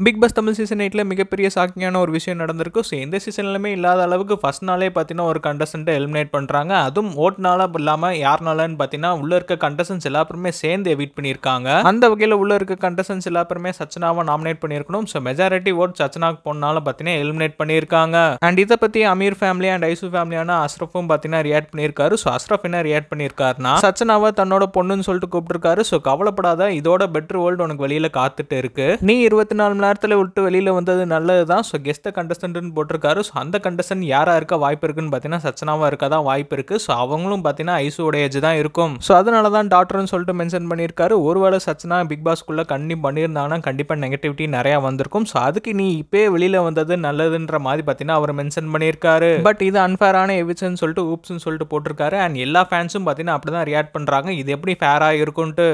Big pass Tamil season 8ல மிகப்பெரிய ஷாக்கிங்கான ஒரு விஷயம் நடந்திருக்கு. ஸோ எந்த சீசன்லையுமே இல்லாத அளவுக்கு ஃபர்ஸ்ட் நாளே பார்த்தீங்கன்னா ஒரு கண்டஸ்டன்ட்டை எலிமினேட் பண்ணுறாங்க. அதுவும் ஓட்னால இல்லாமல் யாருனாலன்னு பார்த்தீங்கன்னா உள்ள இருக்க கண்டஸ்டன்ஸ் எல்லாருமே சேர்ந்து எவிட் பண்ணியிருக்காங்க. அந்த வகையில் உள்ள இருக்க கண்டஸ்டன்ஸ் எல்லாருமே சச்சனாவை நாமினேட் பண்ணியிருக்கணும். ஸோ மெஜாரிட்டி ஓட் சச்சனாக்கு போனால பார்த்தீங்கன்னா எலிமினேட் பண்ணியிருக்காங்க. அண்ட் இதை பற்றி அமீர் ஃபேமிலி அண்ட் ஐசு ஃபேமிலியான அஸ்ரஃபும் பார்த்தீங்கன்னா ரியாக்ட் பண்ணியிருக்காரு. ஸோ அஸ்ரஃப் என்ன ரியாக்ட் பண்ணியிருக்காருன்னா, சச்சனாவை தன்னோட பொண்ணுன்னு சொல்லிட்டு கூப்பிட்டுருக்காரு. ஸோ கவலைப்படாத, இதோட பெட்டர் வேர்ல்டு உனக்கு வெளியில காத்துட்டு இருக்கு. நீ 24 மணி நேரத்தில் விட்டு வெளியில வந்தது நல்லது தான். ஸோ கெஸ்ட் கண்டஸ்டன்ட்னு போட்டிருக்காரு. ஸோ அந்த கண்டஸ்டன்ட் யாரா இருக்க வாய்ப்பு இருக்குன்னு பார்த்தீங்கன்னா சச்சனாவா இருக்க தான் வாய்ப்பு இருக்கு. ஸோ அவங்களும் பார்த்தீங்கன்னா ஐசுவோட ஏஜ் தான் இருக்கும். ஸோ அதனால தான் டாக்டர்னு சொல்லிட்டு மென்ஷன் பண்ணியிருக்காரு. ஒருவேளை சச்சனா பிக் பாஸ்க்குள்ள கண்டிப்பாக பண்ணியிருந்தாங்கன்னா கண்டிப்பாக நெகட்டிவிட்டி நிறையா வந்திருக்கும். ஸோ அதுக்கு நீ இப்பே வெளியில வந்தது நல்லதுன்ற மாதிரி பார்த்தீங்கன்னா அவர் மென்ஷன் பண்ணியிருக்காரு. பட் இது அன்ஃபேரான எவிடன்ஸ் சொல்லிட்டு ஊப்ஸ்ன்னு சொல்லிட்டு போட்டிருக்காரு. அண்ட் எல்லா ஃபேன்ஸும் பார்த்தீங்கன்னா அப்படி தான் ரியாக்ட் பண்ணுறாங்க. இது எப்படி ஃபேராக இருக்கும்ட்டு.